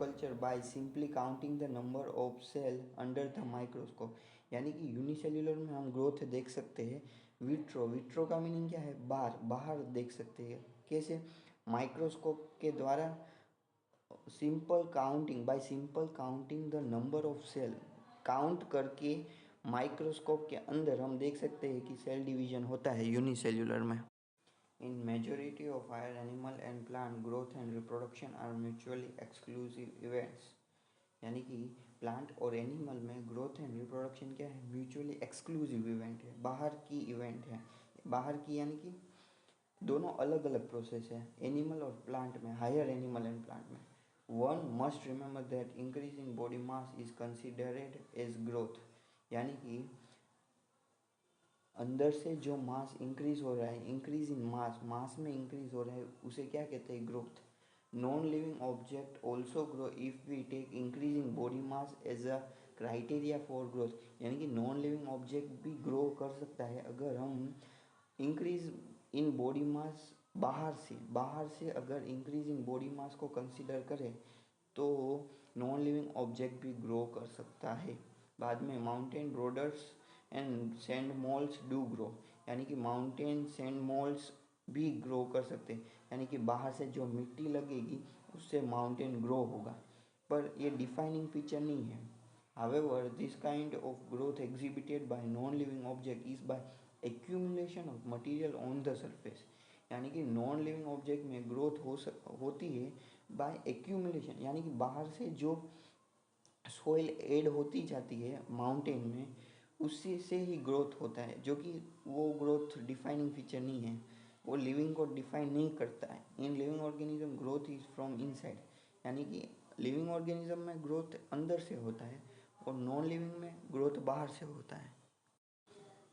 Culture by simply counting the number of cell under the microscope. यानी कि unicellular में हम ग्रोथ देख सकते हैं। विट्रो, विट्रो का मीनिंग क्या है? बाहर, बाहर देख सकते हैं। कैसे? माइक्रोस्कोप के द्वारा simple counting, by simple counting the number of cell, count करके माइक्रोस्कोप के अंदर हम देख सकते हैं कि सेल डिवीजन होता है यूनिसेल्यूलर में। In majority of higher animal and plant growth and reproduction are mutually exclusive events. यानी कि प्लांट और एनिमल में ग्रोथ एंड रिप्रोडक्शन क्या है? म्यूचुअली एक्सक्लूसिव इवेंट है, बाहर की इवेंट है। बाहर की यानी कि दोनों अलग अलग प्रोसेस है, एनिमल और प्लांट में, हायर एनिमल एंड प्लांट में। One must remember that increase in body mass is considered as growth. यानी कि अंदर से जो मास इंक्रीज हो रहा है, इंक्रीज इन मास, मास में इंक्रीज हो रहा है, उसे क्या कहते हैं? Growth. Non living object also grow if we take increasing body mass as a criteria for growth. यानी कि नॉन लिविंग ऑब्जेक्ट भी ग्रो कर सकता है अगर हम इंक्रीज इन बॉडी मास, बाहर से अगर इंक्रीज इन बॉडी मास को कंसिडर करें तो नॉन लिविंग ऑब्जेक्ट भी ग्रो कर सकता है। बाद में mountain boulders and sand malls do grow. यानी कि माउंटेन सैंड मॉल्स भी ग्रो कर सकते हैं। यानी कि बाहर से जो मिट्टी लगेगी उससे माउंटेन ग्रो होगा, पर ये डिफाइनिंग फीचर नहीं है। However, this kind of growth exhibited by non-living object is by accumulation of material on the surface। यानी कि नॉन लिविंग ऑब्जेक्ट में ग्रोथ होती है बाय एक्यूमुलेशन, यानी कि बाहर से जो सोइल ऐड होती जाती है माउंटेन में, उसी से ही ग्रोथ होता है, जो कि वो ग्रोथ डिफाइनिंग फीचर नहीं है, वो लिविंग को डिफाइन नहीं करता है। In living organism growth is from inside. यानी कि लिविंग ऑर्गेनिज्म में ग्रोथ अंदर से होता है और नॉन लिविंग में ग्रोथ बाहर से होता है।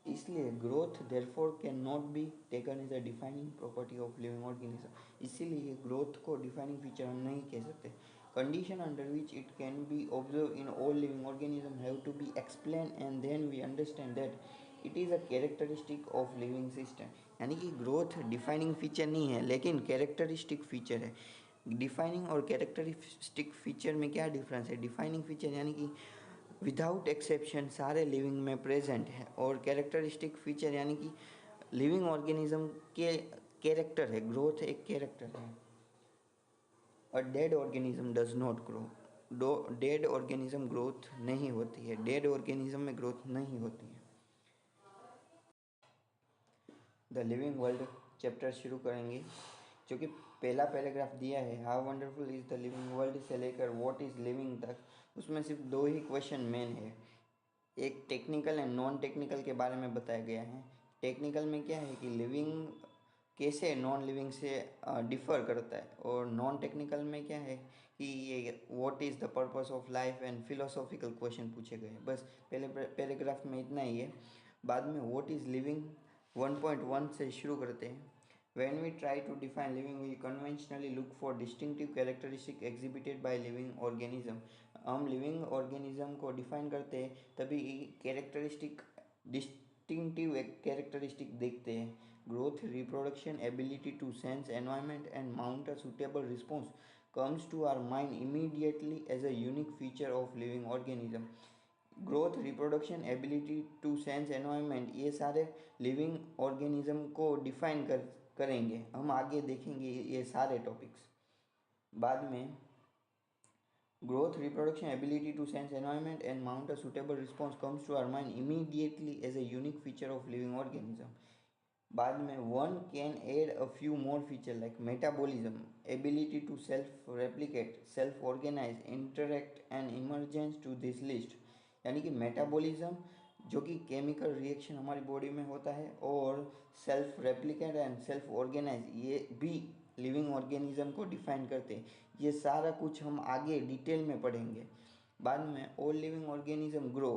इसलिए growth therefore can not be taken as a defining property of living organism. इसीलिए ग्रोथ को डिफाइनिंग फीचर हम नहीं कह सकते। Condition under which it can be observe in all living organism have to be explain and then we understand that it is a characteristic of living system. यानी कि growth defining feature नहीं है, लेकिन characteristic feature है। Defining और characteristic feature में क्या difference है? डिफाइनिंग फीचर यानी कि विदाउट एक्सेप्शन सारे लिविंग में प्रेजेंट है, और कैरेक्टरिस्टिक फीचर यानी कि लिविंग ऑर्गेनिज्म के कैरेक्टर है। ग्रोथ एक कैरेक्टर है। A dead organism does not grow. Dead organism growth नहीं होती है, डेड ऑर्गेनिज्म में ग्रोथ नहीं होती है। द लिविंग वर्ल्ड चैप्टर शुरू करेंगे, जो कि पहला पैराग्राफ दिया है, how wonderful is the living world से लेकर व्हाट इज़ लिविंग तक। उसमें सिर्फ दो ही क्वेश्चन मेन है, एक टेक्निकल एंड नॉन टेक्निकल के बारे में बताया गया है। टेक्निकल में क्या है कि लिविंग कैसे नॉन लिविंग से डिफ़र करता है, और नॉन टेक्निकल में क्या है कि ये what is the purpose of life and philosophical question पूछे गए। बस पहले पैराग्राफ में इतना ही है। बाद में व्हाट इज़ लिविंग 1.1 से शुरू करते हैं। When we try to define living, we conventionally look for distinctive characteristic exhibited by living organism। हम लिविंग ऑर्गेनिज्म को डिफाइन करते हैं तभी कैरेक्टरिस्टिक, डिस्टिंक्टिव कैरेक्टरिस्टिक देखते हैं। Growth, reproduction, ability to sense environment and mount a suitable response comes to our mind immediately as a unique feature of living organism। Growth, reproduction, ability to sense environment, ये सारे living organism को define करेंगे। हम आगे देखेंगे ये सारे topics. बाद में growth, reproduction, ability to sense environment and mount a suitable response comes to our mind immediately as a unique feature of living organism. बाद में one can add a few more feature like metabolism, ability to self replicate, self organise, interact and emergence to this list. यानी कि metabolism जो कि chemical reaction हमारी body में होता है, और self replicate and self organise, ये भी लिविंग ऑर्गेनिज्म को डिफाइन करते हैं। ये सारा कुछ हम आगे डिटेल में पढ़ेंगे। बाद में all living organism grow,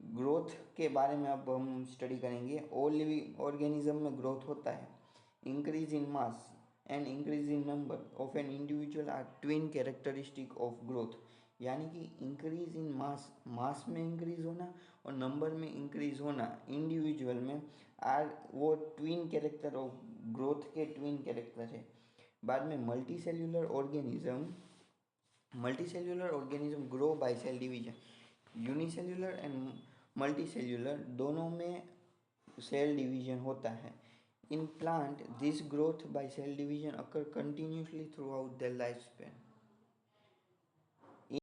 growth के बारे में अब हम स्टडी करेंगे। ऑल लिविंग ऑर्गेनिज्म में ग्रोथ होता है। Increase in mass and increase in number of an individual are twin characteristic of growth. यानी कि इंक्रीज इन मास, मास में इंक्रीज होना और नंबर में इंक्रीज होना इंडिविजुअल में, आर वो ट्विन कैरेक्टर ऑफ ग्रोथ के ट्विन कैरेक्टर है। बाद में multi cellular organism multicellular organism grow by cell division. Unicellular and multicellular दोनों में सेल डिवीजन होता है। In plant this growth by cell division occur continuously throughout their life Spain.